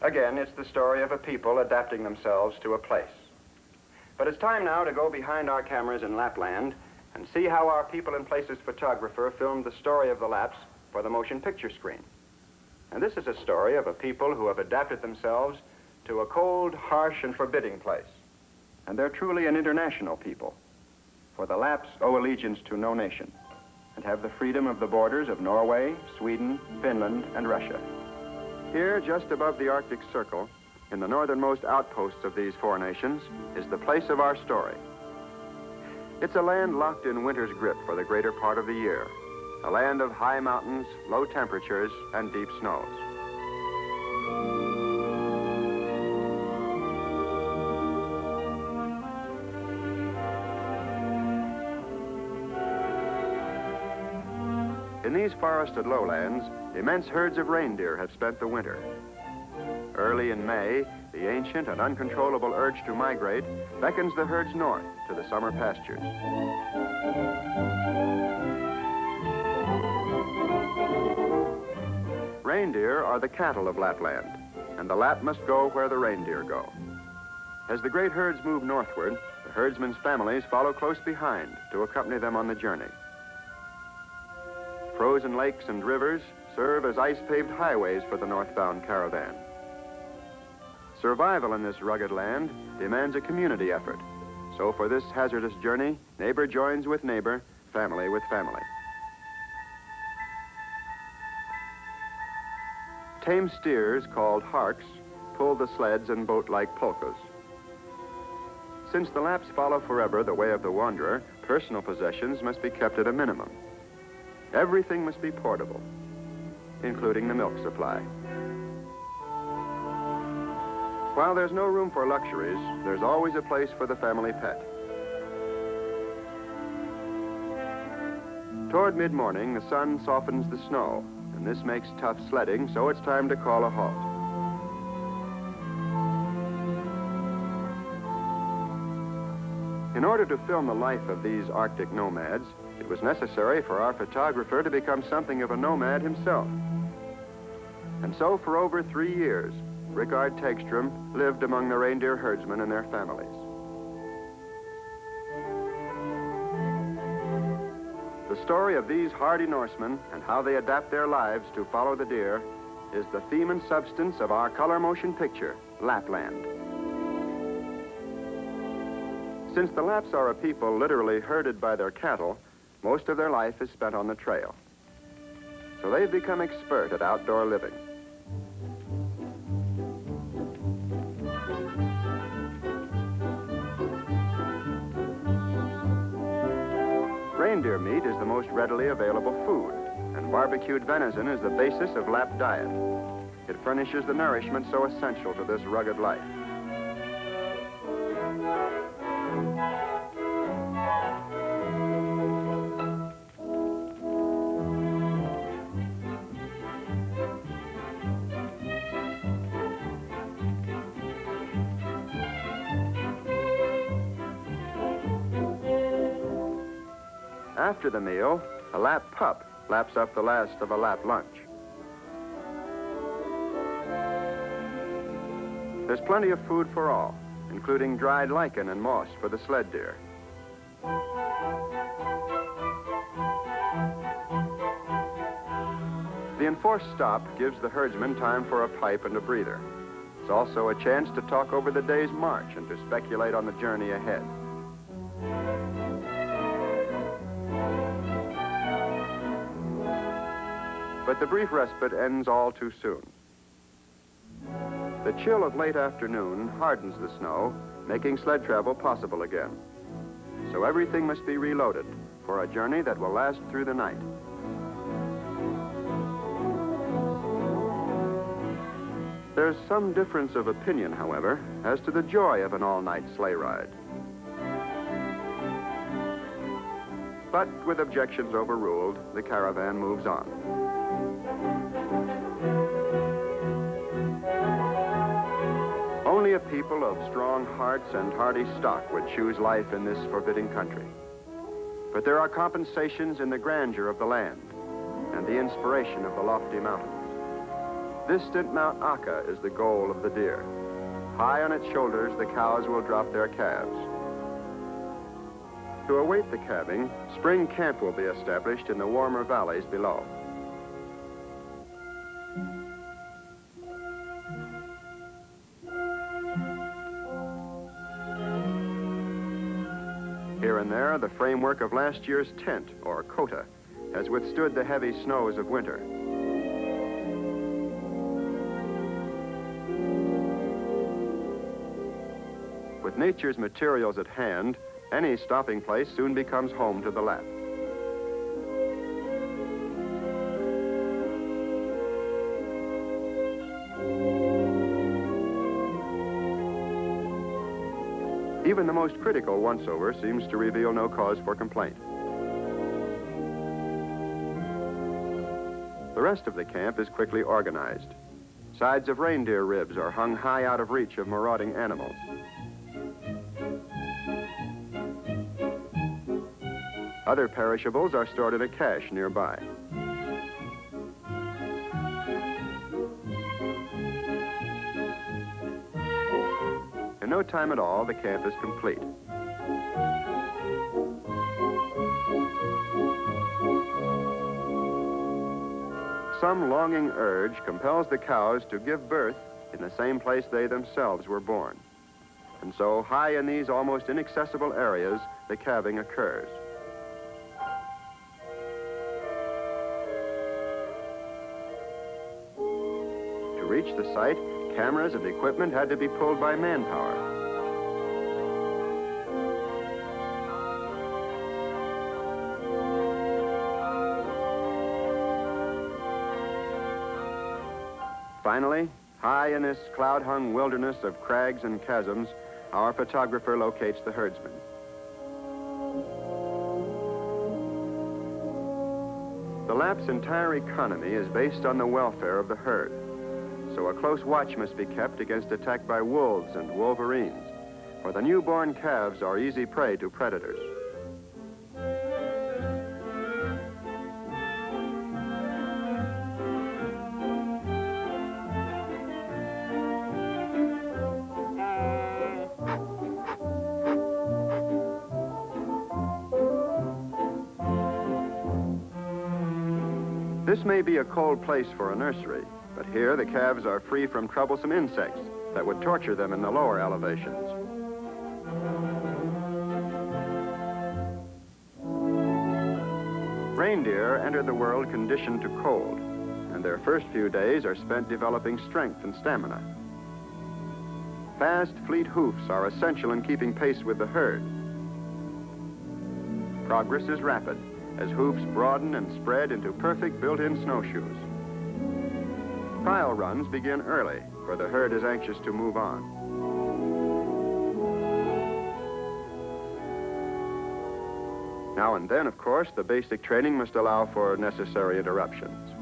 Again, it's the story of a people adapting themselves to a place. But it's time now to go behind our cameras in Lapland and see how our People and Places photographer filmed the story of the Laps for the motion picture screen. And this is a story of a people who have adapted themselves to a cold, harsh, and forbidding place. And they're truly an international people. For the Laps owe allegiance to no nation and have the freedom of the borders of Norway, Sweden, Finland, and Russia. Here, just above the Arctic Circle, in the northernmost outposts of these four nations, is the place of our story. It's a land locked in winter's grip for the greater part of the year, a land of high mountains, low temperatures, and deep snows. In these forested lowlands, immense herds of reindeer have spent the winter. Early in May, the ancient and uncontrollable urge to migrate beckons the herds north to the summer pastures. Reindeer are the cattle of Lapland, and the Lap must go where the reindeer go. As the great herds move northward, the herdsmen's families follow close behind to accompany them on the journey. Frozen lakes and rivers serve as ice-paved highways for the northbound caravan. Survival in this rugged land demands a community effort. So for this hazardous journey, neighbor joins with neighbor, family with family. Tame steers, called harks, pull the sleds and boat like polkas. Since the Laps follow forever the way of the wanderer, personal possessions must be kept at a minimum. Everything must be portable, including the milk supply. While there's no room for luxuries, there's always a place for the family pet. Toward mid-morning, the sun softens the snow, and this makes tough sledding, so it's time to call a halt. In order to film the life of these Arctic nomads, it was necessary for our photographer to become something of a nomad himself. And so for over 3 years, Rickard Tegstrom lived among the reindeer herdsmen and their families. The story of these hardy Norsemen and how they adapt their lives to follow the deer is the theme and substance of our color motion picture, Lapland. Since the Laps are a people literally herded by their cattle, most of their life is spent on the trail. So they've become expert at outdoor living. Reindeer meat is the most readily available food, and barbecued venison is the basis of Lap diet. It furnishes the nourishment so essential to this rugged life. After the meal, a Lap pup laps up the last of a Lap lunch. There's plenty of food for all, including dried lichen and moss for the sled deer. The enforced stop gives the herdsman time for a pipe and a breather. It's also a chance to talk over the day's march and to speculate on the journey ahead. But the brief respite ends all too soon. The chill of late afternoon hardens the snow, making sled travel possible again. So everything must be reloaded for a journey that will last through the night. There's some difference of opinion, however, as to the joy of an all-night sleigh ride. But with objections overruled, the caravan moves on. Only a people of strong hearts and hardy stock would choose life in this forbidding country. But there are compensations in the grandeur of the land and the inspiration of the lofty mountains. Distant Mount Aka is the goal of the deer. High on its shoulders, the cows will drop their calves. To await the calving, spring camp will be established in the warmer valleys below. Here and there, the framework of last year's tent, or kota, has withstood the heavy snows of winter. With nature's materials at hand, any stopping place soon becomes home to the Lap. Even the most critical once-over seems to reveal no cause for complaint. The rest of the camp is quickly organized. Sides of reindeer ribs are hung high out of reach of marauding animals. Other perishables are stored in a cache nearby. In no time at all, the camp is complete. Some longing urge compels the cows to give birth in the same place they themselves were born. And so, high in these almost inaccessible areas, the calving occurs. To reach the site, cameras and equipment had to be pulled by manpower. Finally, high in this cloud-hung wilderness of crags and chasms, our photographer locates the herdsman. The Lap's entire economy is based on the welfare of the herd. So a close watch must be kept against attack by wolves and wolverines, for the newborn calves are easy prey to predators. This may be a cold place for a nursery, but here the calves are free from troublesome insects that would torture them in the lower elevations. Reindeer enter the world conditioned to cold, and their first few days are spent developing strength and stamina. Fast, fleet hoofs are essential in keeping pace with the herd. Progress is rapid as hoofs broaden and spread into perfect built-in snowshoes. Trial runs begin early, for the herd is anxious to move on. Now and then, of course, the basic training must allow for necessary interruptions.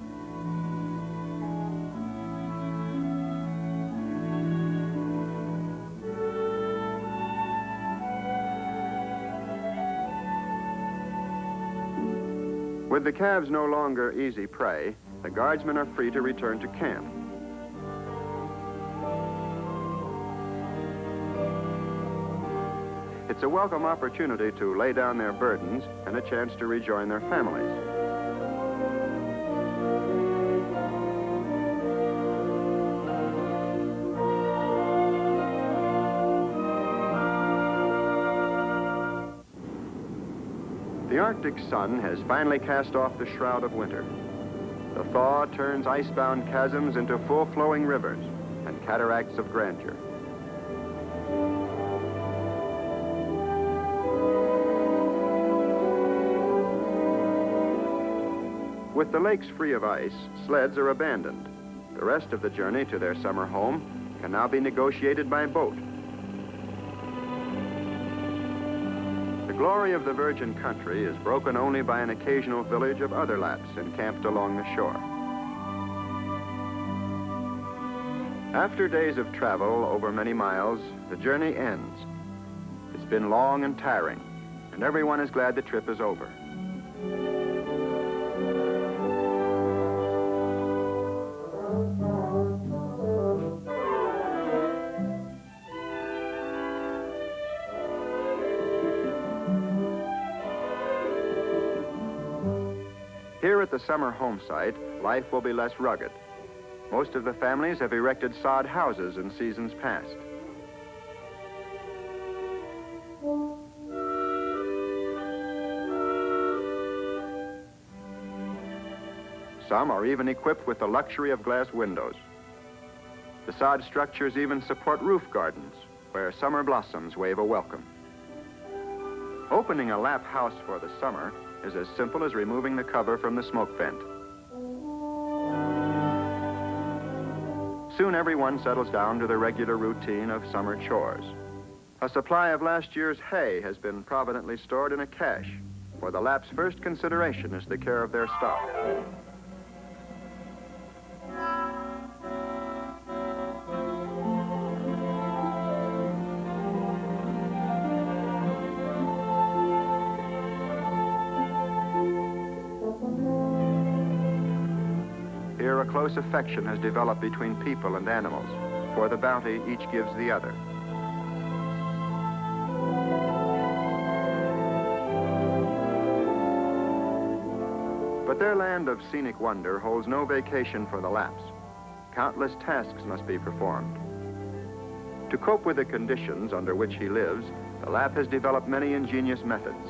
With the calves no longer easy prey, the guardsmen are free to return to camp. It's a welcome opportunity to lay down their burdens and a chance to rejoin their families. The Arctic sun has finally cast off the shroud of winter. The thaw turns icebound chasms into full-flowing rivers and cataracts of grandeur. With the lakes free of ice, sleds are abandoned. The rest of the journey to their summer home can now be negotiated by boat. The glory of the virgin country is broken only by an occasional village of other Laps encamped along the shore. After days of travel over many miles, the journey ends. It's been long and tiring, and everyone is glad the trip is over. at the summer home site, life will be less rugged. Most of the families have erected sod houses in seasons past. Some are even equipped with the luxury of glass windows. The sod structures even support roof gardens, where summer blossoms wave a welcome. Opening a lap house for the summer is as simple as removing the cover from the smoke vent. Soon everyone settles down to the regular routine of summer chores. A supply of last year's hay has been providently stored in a cache, for the lap's first consideration is the care of their stock. Here, a close affection has developed between people and animals, for the bounty each gives the other. But their land of scenic wonder holds no vacation for the Laps. Countless tasks must be performed. To cope with the conditions under which he lives, the Lap has developed many ingenious methods.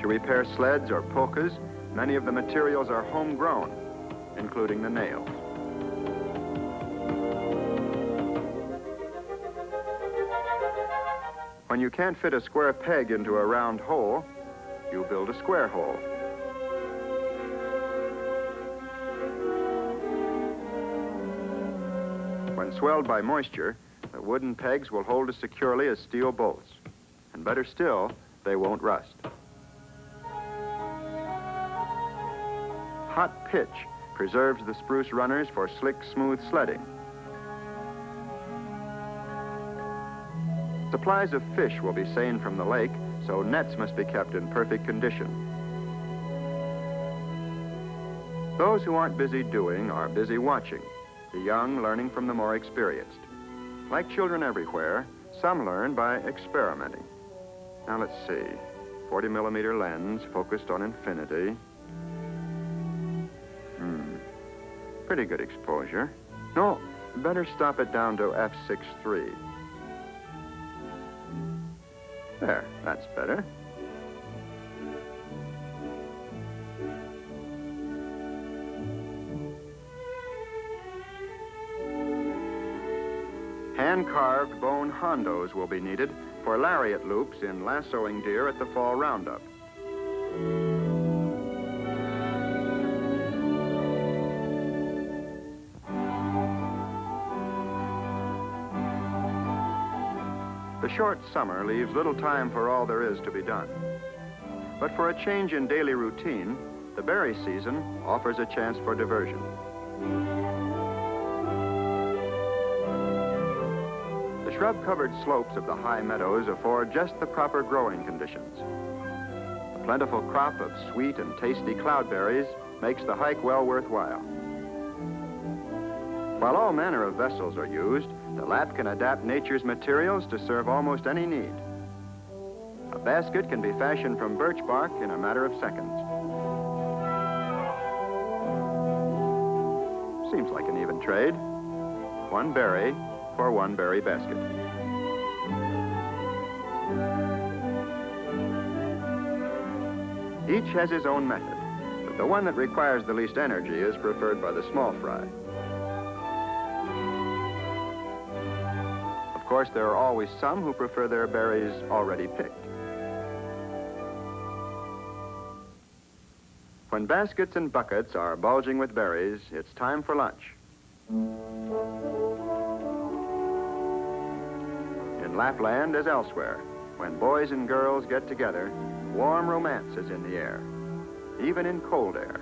To repair sleds or polkas, many of the materials are homegrown, including the nails. When you can't fit a square peg into a round hole, you build a square hole. When swelled by moisture, the wooden pegs will hold as securely as steel bolts. And better still, they won't rust. Hot pitch preserves the spruce runners for slick, smooth sledding. Supplies of fish will be seined from the lake, so nets must be kept in perfect condition. Those who aren't busy doing are busy watching, the young learning from the more experienced. Like children everywhere, some learn by experimenting. Now let's see, 40mm lens focused on infinity. Pretty good exposure. No, better stop it down to f6.3. There, that's better. Hand-carved bone hondos will be needed for lariat loops in lassoing deer at the fall roundup. The short summer leaves little time for all there is to be done. But for a change in daily routine, the berry season offers a chance for diversion. The shrub-covered slopes of the high meadows afford just the proper growing conditions. A plentiful crop of sweet and tasty cloudberries makes the hike well worthwhile. While all manner of vessels are used, the Lap can adapt nature's materials to serve almost any need. A basket can be fashioned from birch bark in a matter of seconds. Seems like an even trade. One berry for one berry basket. Each has his own method, but the one that requires the least energy is preferred by the small fry. Of course, there are always some who prefer their berries already picked. When baskets and buckets are bulging with berries, it's time for lunch. In Lapland, as elsewhere, when boys and girls get together, warm romance is in the air, even in cold air.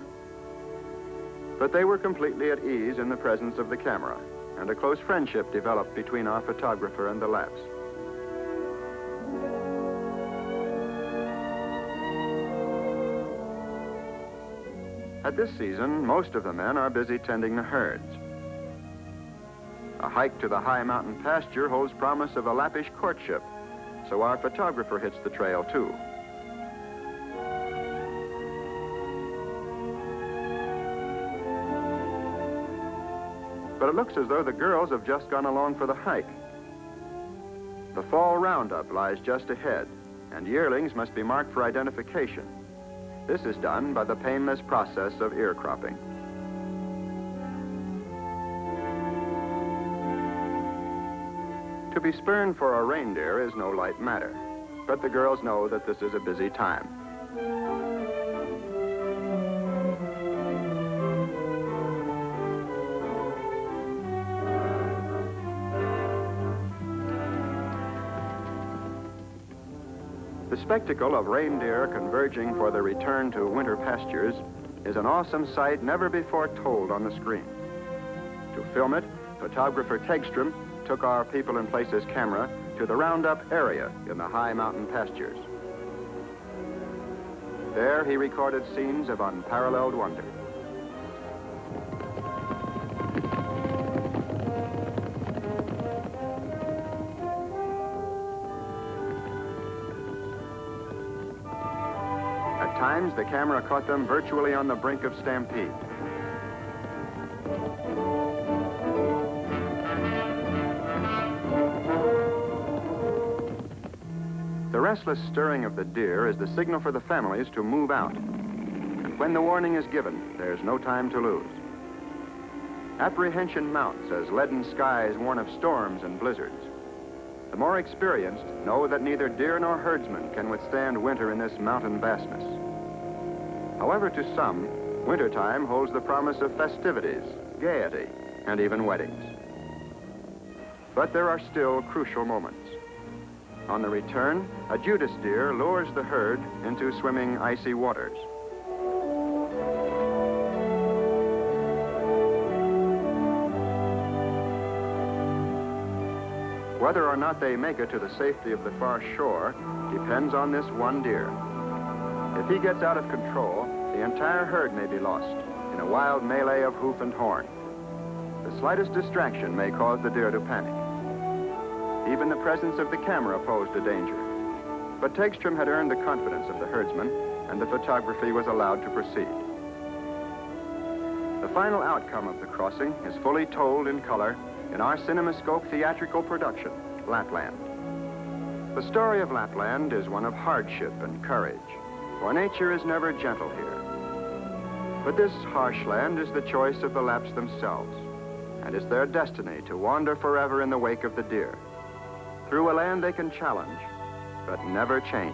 But they were completely at ease in the presence of the camera, and a close friendship developed between our photographer and the Laps. At this season, most of the men are busy tending the herds. A hike to the high mountain pasture holds promise of a Lappish courtship, so our photographer hits the trail too. But it looks as though the girls have just gone along for the hike. The fall roundup lies just ahead, and yearlings must be marked for identification. This is done by the painless process of ear cropping. To be spurned for a reindeer is no light matter, but the girls know that this is a busy time. The spectacle of reindeer converging for the return to winter pastures is an awesome sight never before told on the screen. To film it, photographer Tegstrom took our People in Places camera to the roundup area in the high mountain pastures. There he recorded scenes of unparalleled wonder. At times, the camera caught them virtually on the brink of stampede. The restless stirring of the deer is the signal for the families to move out. And when the warning is given, there's no time to lose. Apprehension mounts as leaden skies warn of storms and blizzards. The more experienced know that neither deer nor herdsmen can withstand winter in this mountain vastness. However, to some, wintertime holds the promise of festivities, gaiety, and even weddings. But there are still crucial moments. On the return, a Judas deer lures the herd into swimming icy waters. Whether or not they make it to the safety of the far shore depends on this one deer. If he gets out of control, the entire herd may be lost in a wild melee of hoof and horn. The slightest distraction may cause the deer to panic. Even the presence of the camera posed a danger. But Tegstrom had earned the confidence of the herdsman, and the photography was allowed to proceed. The final outcome of the crossing is fully told in color in our CinemaScope theatrical production, Lapland. The story of Lapland is one of hardship and courage, for nature is never gentle here. But this harsh land is the choice of the Laps themselves, and is their destiny to wander forever in the wake of the deer, through a land they can challenge, but never change.